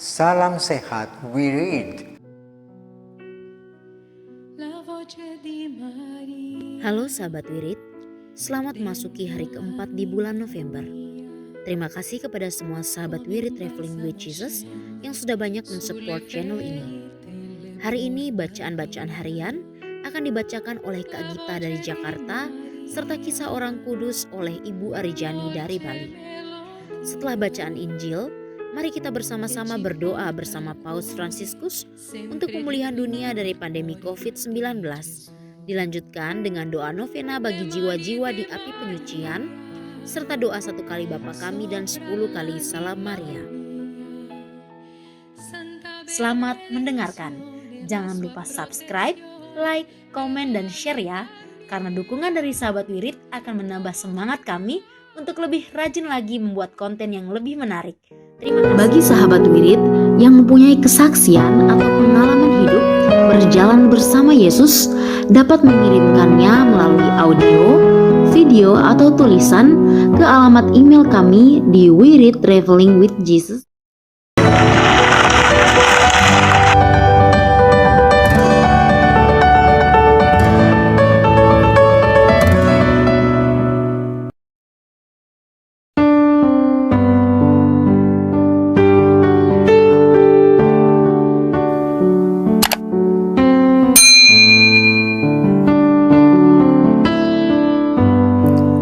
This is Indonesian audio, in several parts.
Salam sehat, we read. Halo sahabat Wirid, selamat memasuki hari keempat di bulan November. Terima kasih kepada semua sahabat Wirid Traveling with Jesus yang sudah banyak mensupport channel ini. Hari ini bacaan-bacaan harian akan dibacakan oleh Kak Gita dari Jakarta serta kisah orang kudus oleh Ibu Arijani dari Bali. Setelah bacaan Injil, mari kita bersama-sama berdoa bersama Paus Fransiskus untuk pemulihan dunia dari pandemi COVID-19. Dilanjutkan dengan doa novena bagi jiwa-jiwa di api penyucian, serta doa 1 kali Bapa Kami dan 10 kali Salam Maria. Selamat mendengarkan. Jangan lupa subscribe, like, komen, dan share ya. Karena dukungan dari sahabat Wirid akan menambah semangat kami untuk lebih rajin lagi membuat konten yang lebih menarik. Terima kasih. Bagi sahabat Wirid yang mempunyai kesaksian atau pengalaman hidup berjalan bersama Yesus, dapat mengirimkannya melalui audio, video, atau tulisan ke alamat email kami di wiridtravelingwithjesus.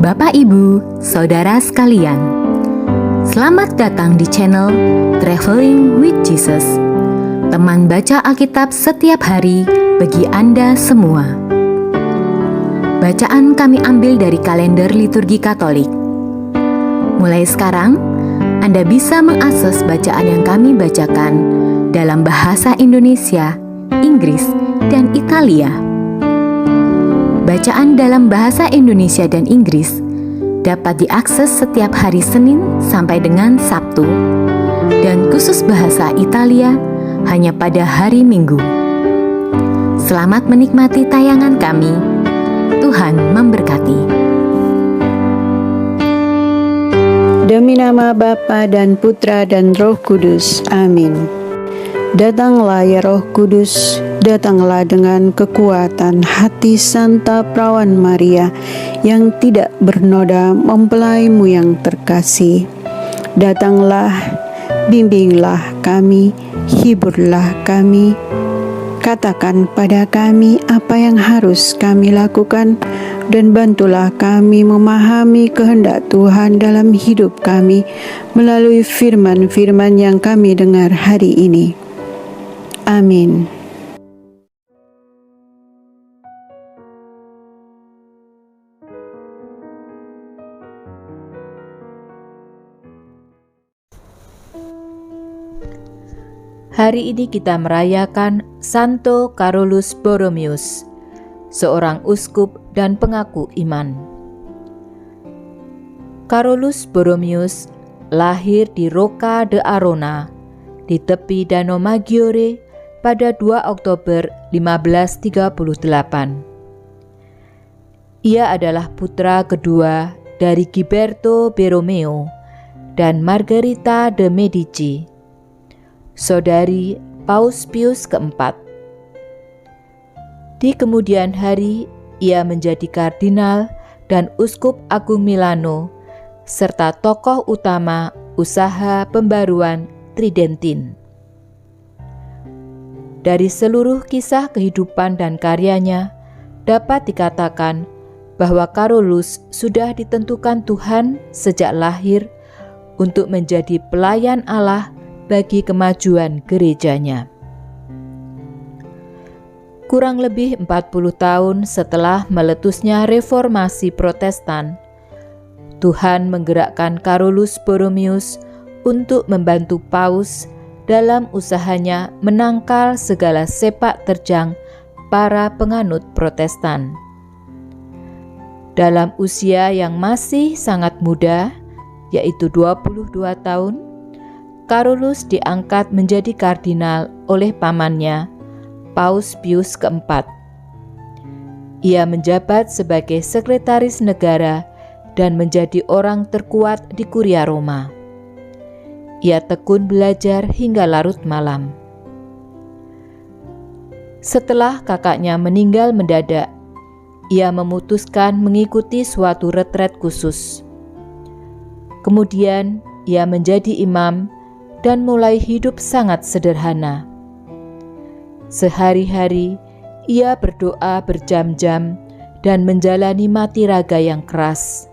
Bapak, Ibu, Saudara sekalian, selamat datang di channel Traveling with Jesus, teman baca Alkitab setiap hari bagi Anda semua. Bacaan kami ambil dari kalender liturgi Katolik. Mulai sekarang, Anda bisa mengakses bacaan yang kami bacakan dalam bahasa Indonesia, Inggris, dan Italia. Bacaan dalam bahasa Indonesia dan Inggris dapat diakses setiap hari Senin sampai dengan Sabtu, dan khusus bahasa Italia hanya pada hari Minggu. Selamat menikmati tayangan kami. Tuhan memberkati. Demi nama Bapa dan Putra dan Roh Kudus. Amin. Datanglah ya Roh Kudus, datanglah dengan kekuatan hati Santa Perawan Maria yang tidak bernoda mempelaimu yang terkasih. Datanglah, bimbinglah kami, hiburlah kami, katakan pada kami apa yang harus kami lakukan, dan bantulah kami memahami kehendak Tuhan dalam hidup kami melalui firman-firman yang kami dengar hari ini. Amin. Hari ini kita merayakan Santo Carolus Borromeus, seorang uskup dan pengaku iman. Carolus Borromeus lahir di Rocca de Arona, di tepi Danau Maggiore pada 2 Oktober 1538. Ia adalah putra kedua dari Ghiberto Borromeo dan Margherita de Medici, saudari Paus Pius keempat. Di kemudian hari, ia menjadi kardinal dan uskup agung Milano, serta tokoh utama usaha pembaruan Tridentin. Dari seluruh kisah kehidupan dan karyanya, dapat dikatakan bahwa Carolus sudah ditentukan Tuhan sejak lahir untuk menjadi pelayan Allah bagi kemajuan gerejanya. Kurang lebih 40 tahun setelah meletusnya reformasi Protestan, Tuhan menggerakkan Carolus Borromeus untuk membantu Paus dalam usahanya menangkal segala sepak terjang para penganut Protestan. Dalam usia yang masih sangat muda, yaitu 22 tahun, Carolus diangkat menjadi kardinal oleh pamannya, Paus Pius keempat. Ia menjabat sebagai sekretaris negara dan menjadi orang terkuat di Kuria Roma. Ia tekun belajar hingga larut malam. Setelah kakaknya meninggal mendadak, ia memutuskan mengikuti suatu retret khusus. Kemudian ia menjadi imam dan mulai hidup sangat sederhana. Sehari-hari ia berdoa berjam-jam dan menjalani mati raga yang keras.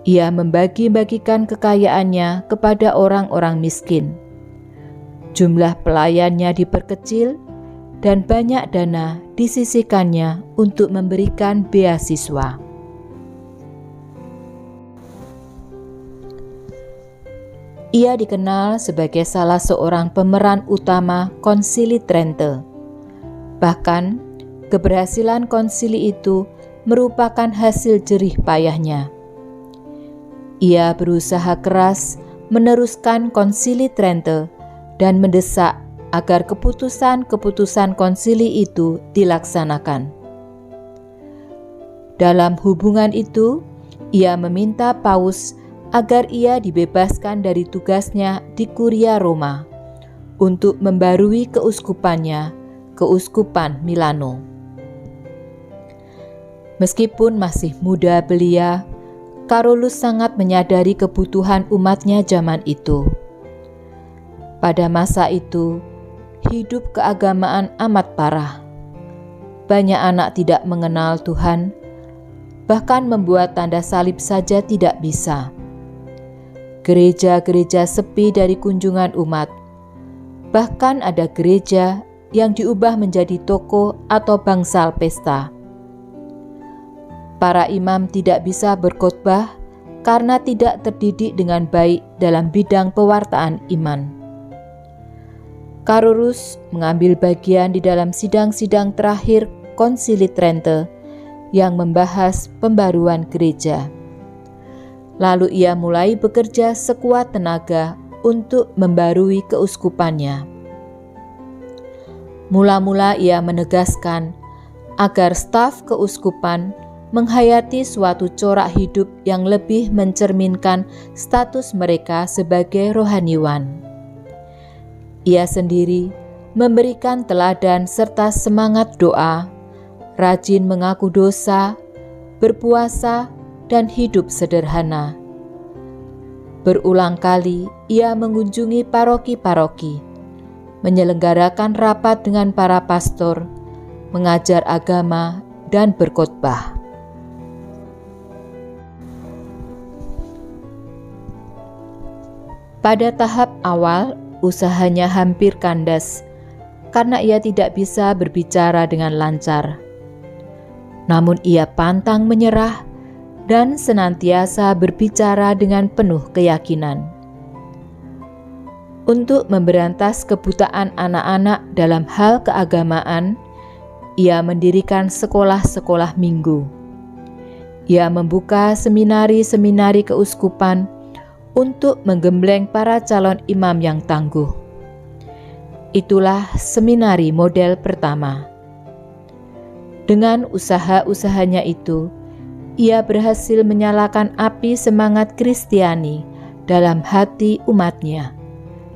Ia membagi-bagikan kekayaannya kepada orang-orang miskin. Jumlah pelayannya diperkecil dan banyak dana disisihkannya untuk memberikan beasiswa. Ia dikenal sebagai salah seorang pemeran utama Konsili Trente. Bahkan, keberhasilan konsili itu merupakan hasil jerih payahnya. Ia berusaha keras meneruskan Konsili Trente dan mendesak agar keputusan-keputusan konsili itu dilaksanakan. Dalam hubungan itu, ia meminta Paus agar ia dibebaskan dari tugasnya di Kuria Roma untuk membarui keuskupannya, Keuskupan Milano. Meskipun masih muda belia, Carolus sangat menyadari kebutuhan umatnya zaman itu. Pada masa itu, hidup keagamaan amat parah. Banyak anak tidak mengenal Tuhan, bahkan membuat tanda salib saja tidak bisa. Gereja-gereja sepi dari kunjungan umat. Bahkan ada gereja yang diubah menjadi toko atau bangsal pesta. Para imam tidak bisa berkhotbah karena tidak terdidik dengan baik dalam bidang pewartaan iman. Carolus mengambil bagian di dalam sidang-sidang terakhir Konsili Trente yang membahas pembaruan gereja. Lalu ia mulai bekerja sekuat tenaga untuk membarui keuskupannya. Mula-mula ia menegaskan agar staf keuskupan menghayati suatu corak hidup yang lebih mencerminkan status mereka sebagai rohaniwan. Ia sendiri memberikan teladan serta semangat doa, rajin mengaku dosa, berpuasa, dan hidup sederhana. Berulang kali ia mengunjungi paroki-paroki, menyelenggarakan rapat dengan para pastor, mengajar agama, dan berkhotbah. Pada tahap awal, usahanya hampir kandas karena ia tidak bisa berbicara dengan lancar. Namun ia pantang menyerah dan senantiasa berbicara dengan penuh keyakinan. Untuk memberantas kebutaan anak-anak dalam hal keagamaan, ia mendirikan sekolah-sekolah minggu. Ia membuka seminari-seminari keuskupan untuk menggembleng para calon imam yang tangguh. Itulah seminari model pertama. Dengan usaha-usahanya itu, ia berhasil menyalakan api semangat Kristiani dalam hati umatnya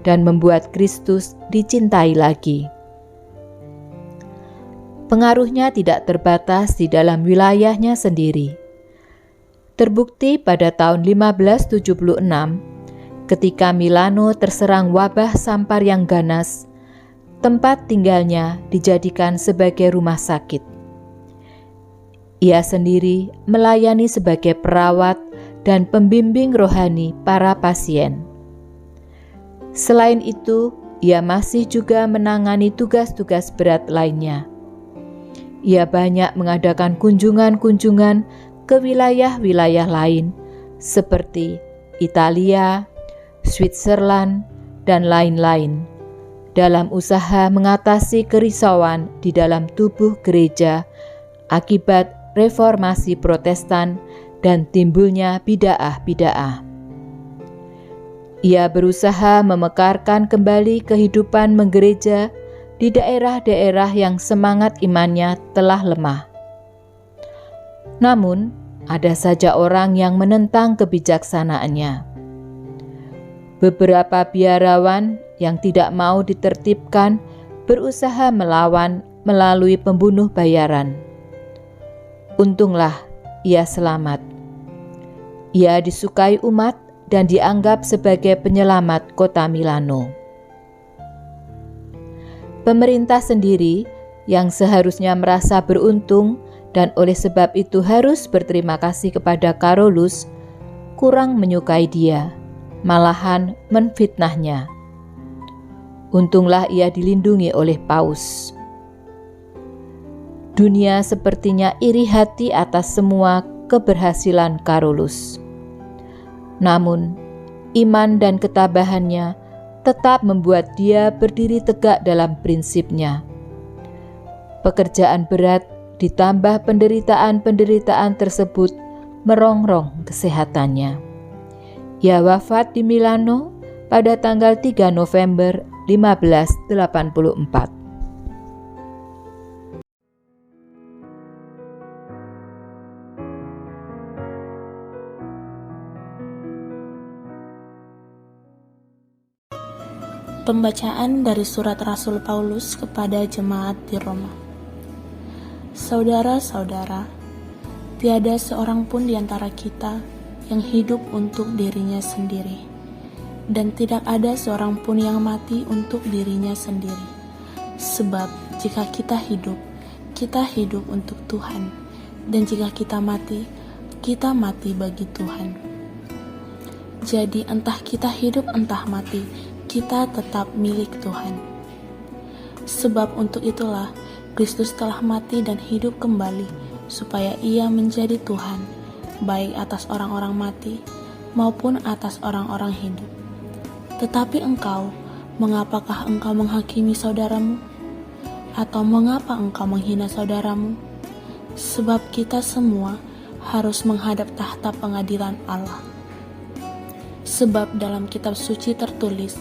dan membuat Kristus dicintai lagi. Pengaruhnya tidak terbatas di dalam wilayahnya sendiri. Terbukti pada tahun 1576, ketika Milano terserang wabah sampar yang ganas, tempat tinggalnya dijadikan sebagai rumah sakit. Ia sendiri melayani sebagai perawat dan pembimbing rohani para pasien. Selain itu, ia masih juga menangani tugas-tugas berat lainnya. Ia banyak mengadakan kunjungan-kunjungan ke wilayah-wilayah lain seperti Italia, Switzerland, dan lain-lain dalam usaha mengatasi kerisauan di dalam tubuh gereja akibat reformasi Protestan dan timbulnya bid'ah-bid'ah. Ia berusaha memekarkan kembali kehidupan menggereja di daerah-daerah yang semangat imannya telah lemah. Namun, ada saja orang yang menentang kebijaksanaannya. Beberapa biarawan yang tidak mau ditertibkan berusaha melawan melalui pembunuh bayaran. Untunglah ia selamat. Ia disukai umat dan dianggap sebagai penyelamat kota Milano. Pemerintah sendiri yang seharusnya merasa beruntung dan oleh sebab itu harus berterima kasih kepada Carolus, kurang menyukai dia, malahan menfitnahnya. Untunglah ia dilindungi oleh Paus. Dunia sepertinya iri hati atas semua keberhasilan Carolus. Namun, iman dan ketabahannya tetap membuat dia berdiri tegak dalam prinsipnya. Pekerjaan berat ditambah penderitaan-penderitaan tersebut merongrong kesehatannya. Ia wafat di Milano pada tanggal 3 November 1584. Pembacaan dari surat Rasul Paulus kepada jemaat di Roma. Saudara-saudara, tiada seorang pun di antara kita yang hidup untuk dirinya sendiri, dan tidak ada seorang pun yang mati untuk dirinya sendiri. Sebab jika kita hidup untuk Tuhan, dan jika kita mati bagi Tuhan. Jadi entah kita hidup entah mati, kita tetap milik Tuhan. Sebab untuk itulah Kristus telah mati dan hidup kembali, supaya Ia menjadi Tuhan, baik atas orang-orang mati maupun atas orang-orang hidup. Tetapi engkau, mengapakah engkau menghakimi saudaramu? Atau mengapa engkau menghina saudaramu? Sebab kita semua harus menghadap tahta pengadilan Allah. Sebab dalam kitab suci tertulis,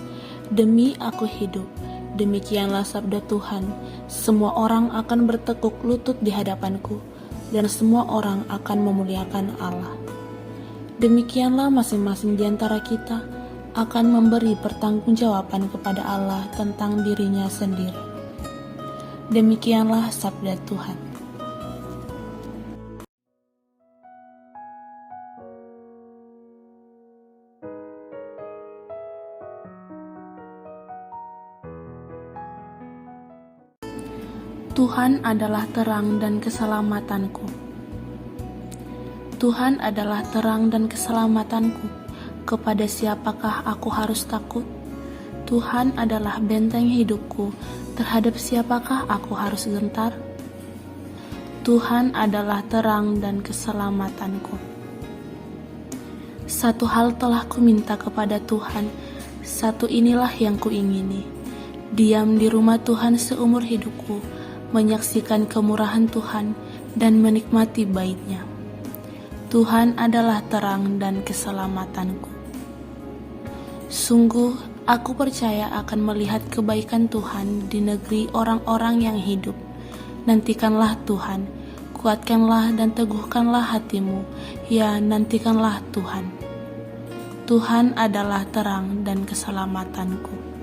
demi aku hidup, demikianlah sabda Tuhan, semua orang akan bertekuk lutut di hadapanku, dan semua orang akan memuliakan Allah. Demikianlah masing-masing di antara kita akan memberi pertanggungjawaban kepada Allah tentang dirinya sendiri. Demikianlah sabda Tuhan. Tuhan adalah terang dan keselamatanku. Tuhan adalah terang dan keselamatanku. Kepada siapakah aku harus takut? Tuhan adalah benteng hidupku. Terhadap siapakah aku harus gentar? Tuhan adalah terang dan keselamatanku. Satu hal telah kuminta kepada Tuhan, satu inilah yang kuingini, diam di rumah Tuhan seumur hidupku, menyaksikan kemurahan Tuhan dan menikmati bait-Nya. Tuhan adalah terang dan keselamatanku. Sungguh, aku percaya akan melihat kebaikan Tuhan di negeri orang-orang yang hidup. Nantikanlah Tuhan, kuatkanlah dan teguhkanlah hatimu, ya nantikanlah Tuhan. Tuhan adalah terang dan keselamatanku.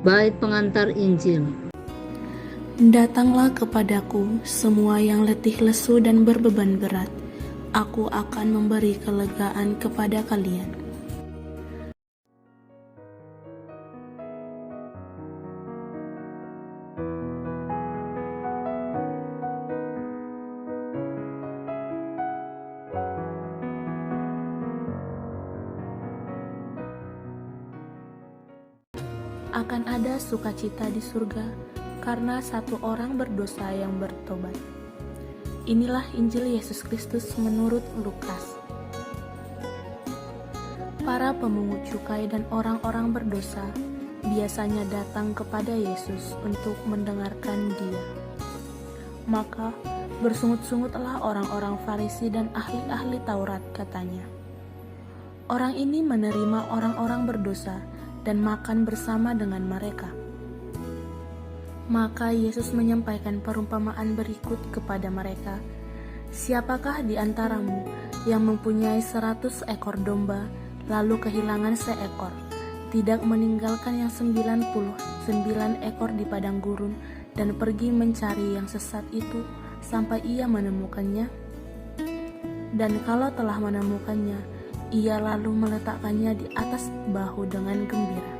Bait pengantar Injil. Datanglah kepadaku semua yang letih lesu dan berbeban berat, aku akan memberi kelegaan kepada kalian. Akan ada sukacita di surga karena satu orang berdosa yang bertobat. Inilah Injil Yesus Kristus menurut Lukas. Para pemungut cukai dan orang-orang berdosa biasanya datang kepada Yesus untuk mendengarkan Dia. Maka bersungut-sungutlah orang-orang Farisi dan ahli-ahli Taurat, katanya. Orang ini menerima orang-orang berdosa dan makan bersama dengan mereka. Maka Yesus menyampaikan perumpamaan berikut kepada mereka. Siapakah di antaramu yang mempunyai 100 ekor domba, lalu kehilangan seekor, tidak meninggalkan yang 99 ekor di padang gurun dan pergi mencari yang sesat itu sampai ia menemukannya? Dan kalau telah menemukannya, ia lalu meletakkannya di atas bahu dengan gembira.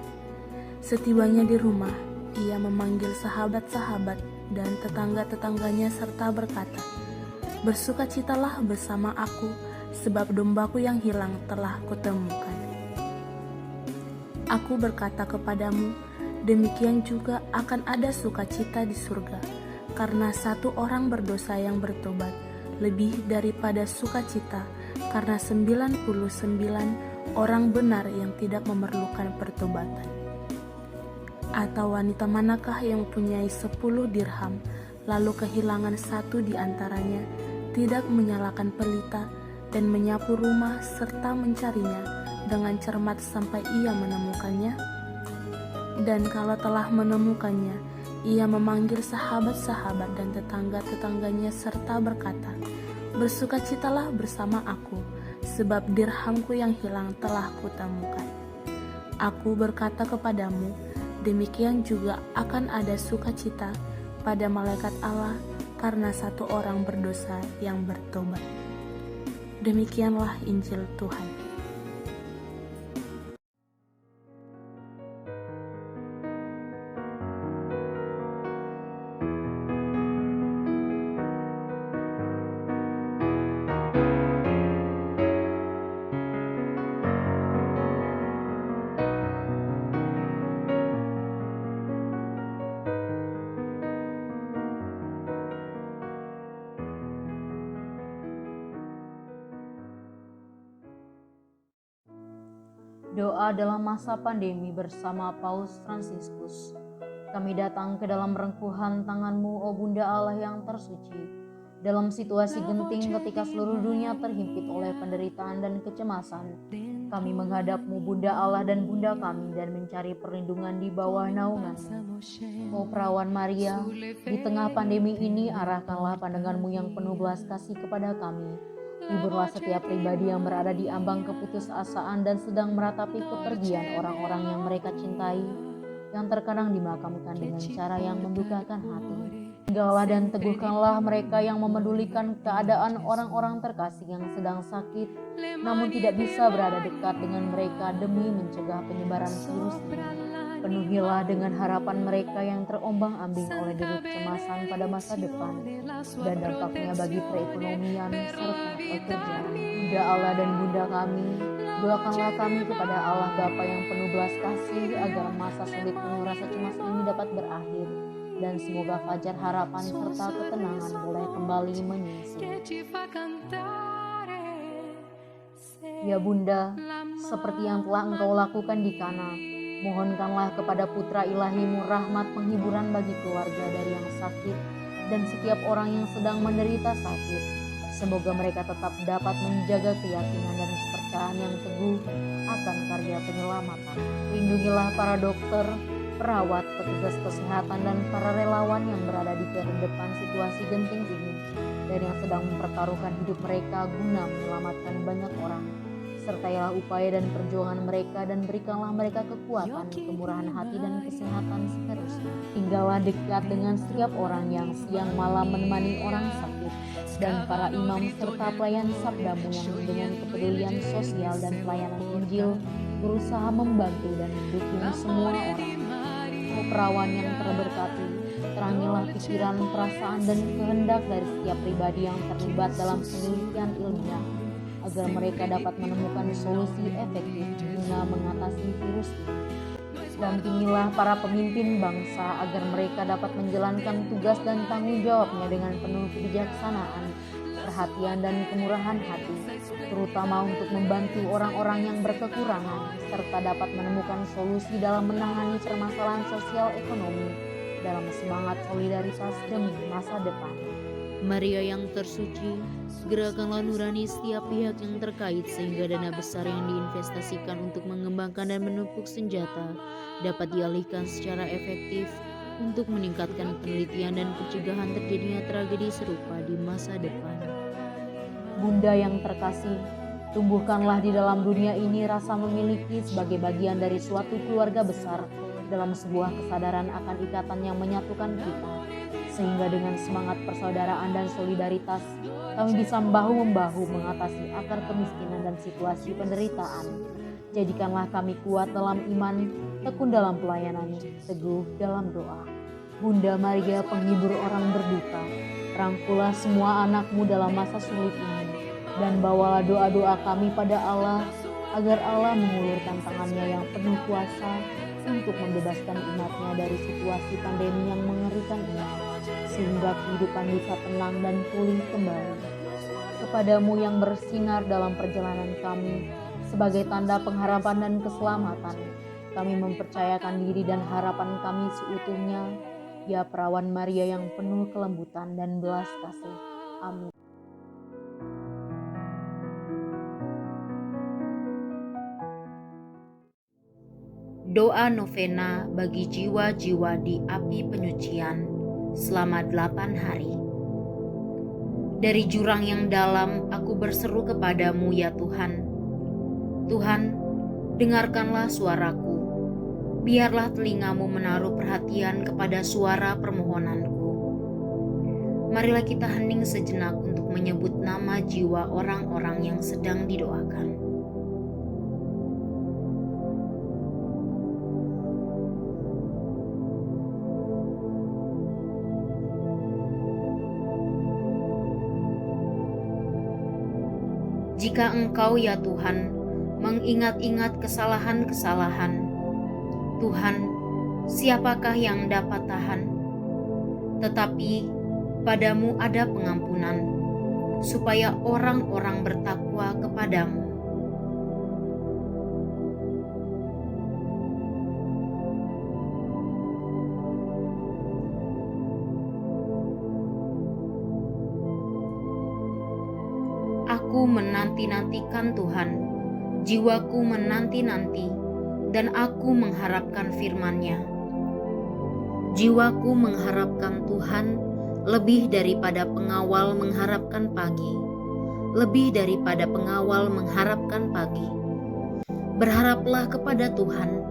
Setibanya di rumah, ia memanggil sahabat-sahabat dan tetangga-tetangganya serta berkata, "Bersukacitalah bersama aku, sebab dombaku yang hilang telah kutemukan." Aku berkata kepadamu, demikian juga akan ada sukacita di surga, karena satu orang berdosa yang bertobat, lebih daripada sukacita karena 99 orang benar yang tidak memerlukan pertobatan. Atau wanita manakah yang mempunyai 10 dirham, lalu kehilangan satu di antaranya, tidak menyalakan pelita dan menyapu rumah serta mencarinya dengan cermat sampai ia menemukannya? Dan kalau telah menemukannya, ia memanggil sahabat-sahabat dan tetangga-tetangganya serta berkata, "Bersukacitalah bersama aku, sebab dirhamku yang hilang telah kutemukan." Aku berkata kepadamu, demikian juga akan ada sukacita pada malaikat Allah karena satu orang berdosa yang bertobat. Demikianlah Injil Tuhan. Doa dalam masa pandemi bersama Paus Fransiskus. Kami datang ke dalam rengkuhan tangan-Mu, O Bunda Allah yang tersuci. Dalam situasi genting ketika seluruh dunia terhimpit oleh penderitaan dan kecemasan, kami menghadap-Mu, Bunda Allah dan Bunda kami, dan mencari perlindungan di bawah naungan-Mu. O Perawan Maria, di tengah pandemi ini arahkanlah pandangan-Mu yang penuh belas kasih kepada kami. Hiburlah setiap pribadi yang berada di ambang keputusasaan dan sedang meratapi kepergian orang-orang yang mereka cintai, yang terkadang dimakamkan dengan cara yang membukakan hati. Tinggallah dan teguhkanlah mereka yang memedulikan keadaan orang-orang terkasih yang sedang sakit, namun tidak bisa berada dekat dengan mereka demi mencegah penyebaran virus ini. Penuhilah dengan harapan mereka yang terombang-ambing oleh deru kecemasan pada masa depan dan dampaknya bagi perekonomian serta pekerjaan. Bunda Allah dan Bunda kami, doakanlah kami kepada Allah Bapa yang penuh belas kasih agar masa sulit penuh rasa cemas ini dapat berakhir dan semoga fajar harapan serta ketenangan boleh kembali menyinsil. Ya Bunda, seperti yang telah Engkau lakukan di Kana, mohonkanlah kepada Putra Ilahi-Mu rahmat penghiburan bagi keluarga dari yang sakit dan setiap orang yang sedang menderita sakit. Semoga mereka tetap dapat menjaga keyakinan dan kepercayaan yang teguh akan karya penyelamatan. Lindungilah para dokter, perawat, petugas kesehatan, dan para relawan yang berada di terdepan situasi genting ini dan yang sedang mempertaruhkan hidup mereka guna menyelamatkan banyak orang. Sertailah upaya dan perjuangan mereka dan berikanlah mereka kekuatan, kemurahan hati, dan kesehatan seterusnya. Tinggallah dekat dengan setiap orang yang siang malam menemani orang sakit dan para imam serta pelayan sabdamu yang dengan kepedulian sosial dan pelayanan Injil berusaha membantu dan mendukung semua orang. O Perawan yang terberkati, terangilah pikiran, perasaan, dan kehendak dari setiap pribadi yang terlibat dalam penelitian ilmiah agar mereka dapat menemukan solusi efektif guna mengatasi virus ini. Dampingilah para pemimpin bangsa agar mereka dapat menjalankan tugas dan tanggung jawabnya dengan penuh kebijaksanaan, perhatian, dan kemurahan hati, terutama untuk membantu orang-orang yang berkekurangan, serta dapat menemukan solusi dalam menangani permasalahan sosial ekonomi dalam semangat solidaritas demi masa depan. Maria yang tersuci, gerakanlah nurani setiap pihak yang terkait sehingga dana besar yang diinvestasikan untuk mengembangkan dan menepuk senjata dapat dialihkan secara efektif untuk meningkatkan penelitian dan pencegahan terjadinya tragedi serupa di masa depan. Bunda yang terkasih, tumbuhkanlah di dalam dunia ini rasa memiliki sebagai bagian dari suatu keluarga besar dalam sebuah kesadaran akan ikatan yang menyatukan kita, sehingga dengan semangat persaudaraan dan solidaritas kami bisa bahu-membahu mengatasi akar kemiskinan dan situasi penderitaan. Jadikanlah kami kuat dalam iman, tekun dalam pelayanan, teguh dalam doa. Bunda Maria, penghibur orang berduka, rangkulah semua anakmu dalam masa sulit ini, dan bawalah doa-doa kami pada Allah, agar Allah mengulurkan tangannya yang penuh kuasa untuk membebaskan umatnya dari situasi pandemi yang mengerikan ini, sehingga kehidupan bisa tenang dan pulih kembali. Kepadamu yang bersinar dalam perjalanan kami, sebagai tanda pengharapan dan keselamatan, kami mempercayakan diri dan harapan kami seutuhnya, ya Perawan Maria yang penuh kelembutan dan belas kasih. Amin. Doa novena bagi jiwa-jiwa di api penyucian selama 8 hari. Dari jurang yang dalam aku berseru kepadamu ya Tuhan. Tuhan, dengarkanlah suaraku. Biarlah telingamu menaruh perhatian kepada suara permohonanku. Marilah kita hening sejenak untuk menyebut nama jiwa orang-orang yang sedang didoakan. Jika Engkau ya Tuhan mengingat-ingat kesalahan-kesalahan, Tuhan, siapakah yang dapat tahan? Tetapi padamu ada pengampunan, supaya orang-orang bertakwa kepadamu. Aku menanti-nantikan Tuhan, jiwaku menanti-nanti, dan aku mengharapkan firman-Nya. Jiwaku mengharapkan Tuhan lebih daripada pengawal mengharapkan pagi, lebih daripada pengawal mengharapkan pagi. Berharaplah kepada Tuhan,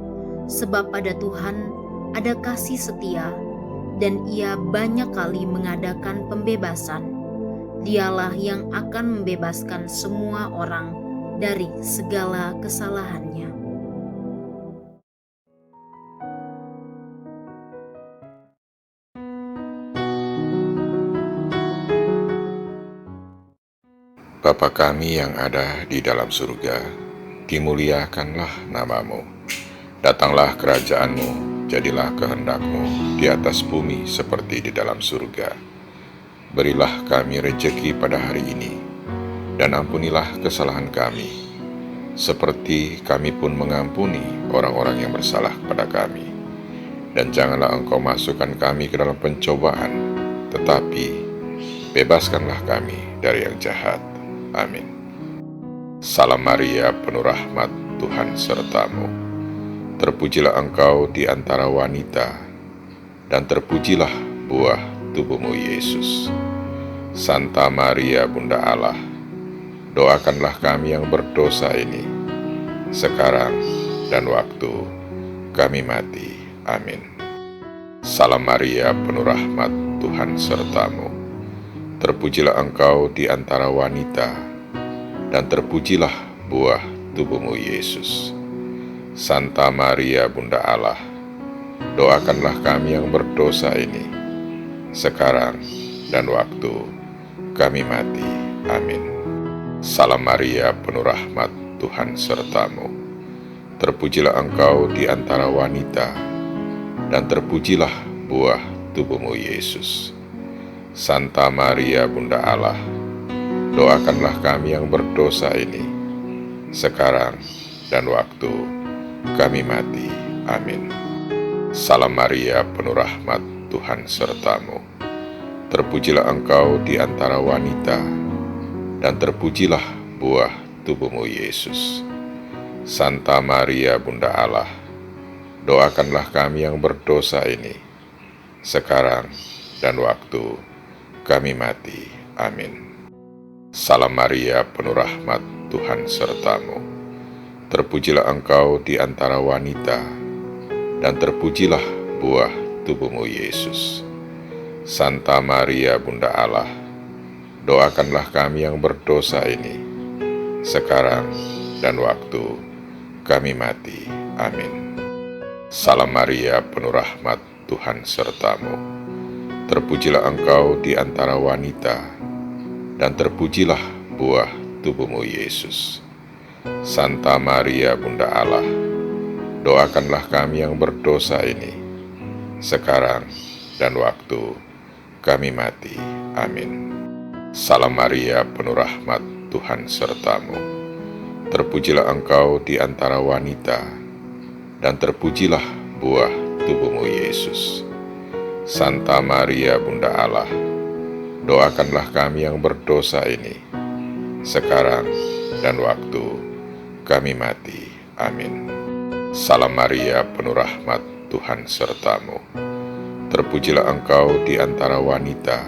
sebab pada Tuhan ada kasih setia, dan Ia banyak kali mengadakan pembebasan. Dialah yang akan membebaskan semua orang dari segala kesalahannya. Bapa kami yang ada di dalam surga, dimuliakanlah namamu. Datanglah kerajaanmu, jadilah kehendakmu di atas bumi seperti di dalam surga. Berilah kami rejeki pada hari ini, dan ampunilah kesalahan kami, seperti kami pun mengampuni orang-orang yang bersalah kepada kami. Dan janganlah Engkau masukkan kami ke dalam pencobaan, tetapi bebaskanlah kami dari yang jahat. Amin. Salam Maria, penuh rahmat, Tuhan sertamu. Terpujilah Engkau di antara wanita, dan terpujilah buah tubuhmu Yesus. Santa Maria Bunda Allah, doakanlah kami yang berdosa ini, sekarang dan waktu kami mati. Amin. Salam Maria, penuh rahmat, Tuhan sertamu. Terpujilah Engkau di antara wanita, dan terpujilah buah tubuhmu Yesus. Santa Maria Bunda Allah, doakanlah kami yang berdosa ini, sekarang dan waktu kami mati. Amin. Salam Maria, penuh rahmat, Tuhan sertamu. Terpujilah Engkau di antara wanita, dan terpujilah buah tubuhmu Yesus. Santa Maria Bunda Allah, doakanlah kami yang berdosa ini, sekarang dan waktu kami mati. Amin. Salam Maria, penuh rahmat, Tuhan sertamu. Terpujilah Engkau di antara wanita, dan terpujilah buah tubuhmu Yesus. Santa Maria Bunda Allah, doakanlah kami yang berdosa ini, sekarang dan waktu kami mati. Amin. Salam Maria, penuh rahmat, Tuhan sertamu. Terpujilah engkau di antara wanita, dan terpujilah buah tubuhmu, Yesus. Santa Maria, Bunda Allah, doakanlah kami yang berdosa ini, sekarang dan waktu kami mati. Amin. Salam Maria, penuh rahmat, Tuhan sertamu. Terpujilah engkau di antara wanita, dan terpujilah buah tubuhmu, Yesus. Santa Maria, Bunda Allah, doakanlah kami yang berdosa ini, sekarang dan waktu kami mati. Amin. Salam Maria, penuh rahmat, Tuhan sertamu. Terpujilah engkau di antara wanita, dan terpujilah buah tubuhmu, Yesus. Santa Maria, Bunda Allah, doakanlah kami yang berdosa ini, sekarang dan waktu kami mati. Amin. Salam Maria, penuh rahmat, Tuhan sertamu. Terpujilah engkau di antara wanita,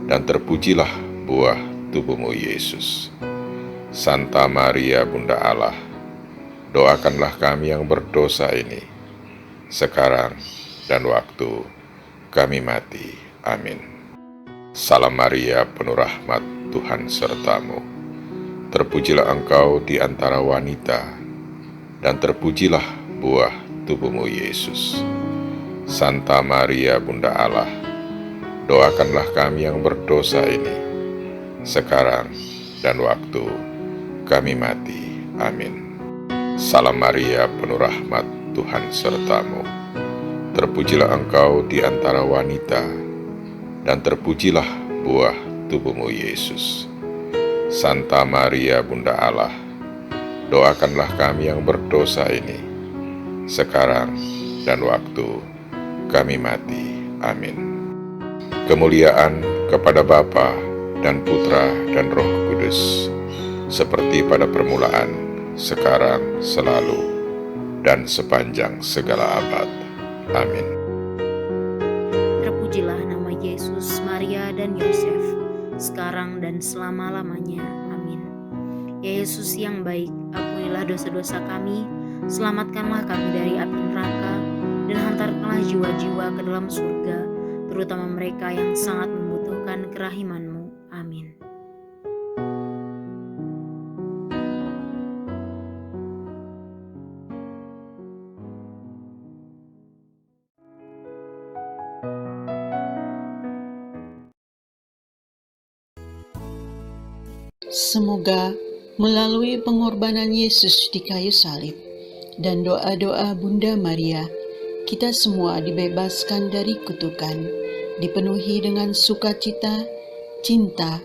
dan terpujilah buah tubuhmu, Yesus. Santa Maria, Bunda Allah, doakanlah kami yang berdosa ini, sekarang dan waktu kami mati. Amin. Salam Maria, penuh rahmat, Tuhan sertamu. Terpujilah engkau di antara wanita, dan terpujilah buah tubuhmu, Yesus. Santa Maria, Bunda Allah, doakanlah kami yang berdosa ini, sekarang dan waktu kami mati. Amin. Salam Maria, penuh rahmat, Tuhan sertamu. Terpujilah engkau di antara wanita, dan terpujilah buah tubuhmu, Yesus. Santa Maria, Bunda Allah, doakanlah kami yang berdosa ini, sekarang dan waktu kami mati. Amin. Kemuliaan kepada Bapa dan Putra dan Roh Kudus, seperti pada permulaan, sekarang, selalu, dan sepanjang segala abad. Amin. Terpujilah nama Yesus, Maria, dan Yosef, sekarang dan selama-lamanya. Amin. Ya Yesus yang baik, ampunilah dosa-dosa kami, selamatkanlah kami dari api neraka, dan hantarkanlah jiwa-jiwa ke dalam surga, terutama mereka yang sangat membutuhkan kerahiman-Mu. Amin. Semoga melalui pengorbanan Yesus di kayu salib dan doa-doa Bunda Maria, kita semua dibebaskan dari kutukan, dipenuhi dengan sukacita, cinta,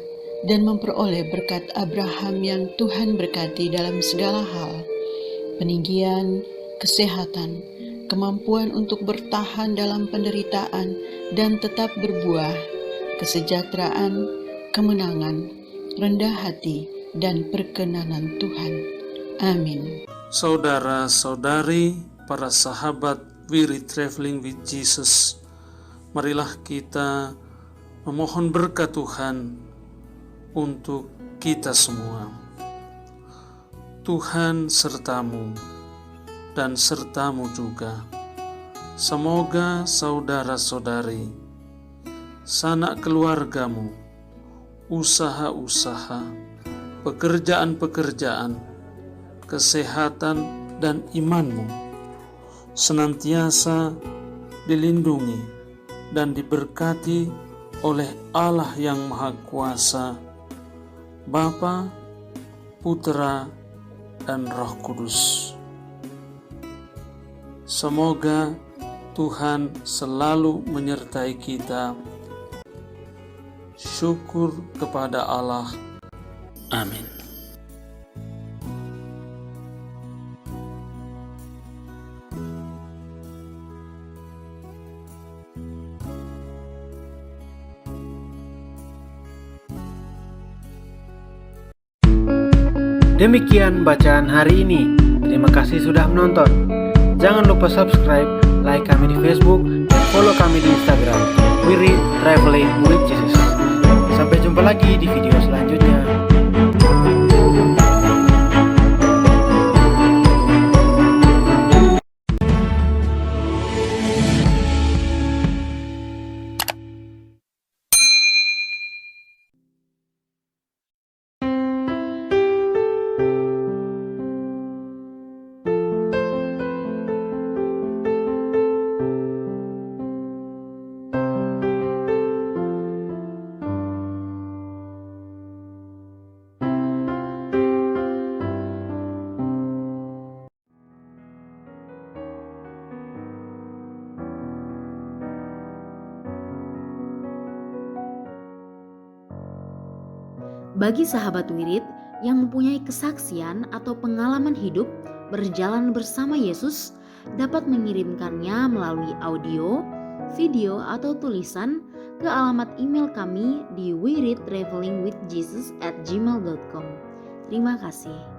dan memperoleh berkat Abraham yang Tuhan berkati dalam segala hal, peninggian, kesehatan, kemampuan untuk bertahan dalam penderitaan dan tetap berbuah, kesejahteraan, kemenangan, rendah hati, dan perkenanan Tuhan. Amin. Saudara-saudari, para sahabat Wirid Traveling with Jesus, marilah kita memohon berkat Tuhan untuk kita semua. Tuhan sertamu dan sertamu juga. Semoga saudara-saudari, sanak keluargamu, usaha-usaha, pekerjaan-pekerjaan, kesehatan, dan imanmu senantiasa dilindungi dan diberkati oleh Allah yang Maha Kuasa, Bapa, Putra, dan Roh Kudus. Semoga Tuhan selalu menyertai kita. Syukur kepada Allah. Amin. Demikian bacaan hari ini. Terima kasih sudah menonton. Jangan lupa subscribe, like kami di Facebook, dan follow kami di Instagram, We Read Traveling with Jesus. Sampai jumpa lagi di video selanjutnya. Bagi sahabat wirid yang mempunyai kesaksian atau pengalaman hidup berjalan bersama Yesus, dapat mengirimkannya melalui audio, video, atau tulisan ke alamat email kami di wereadtravelingwithjesus@gmail.com. Terima kasih.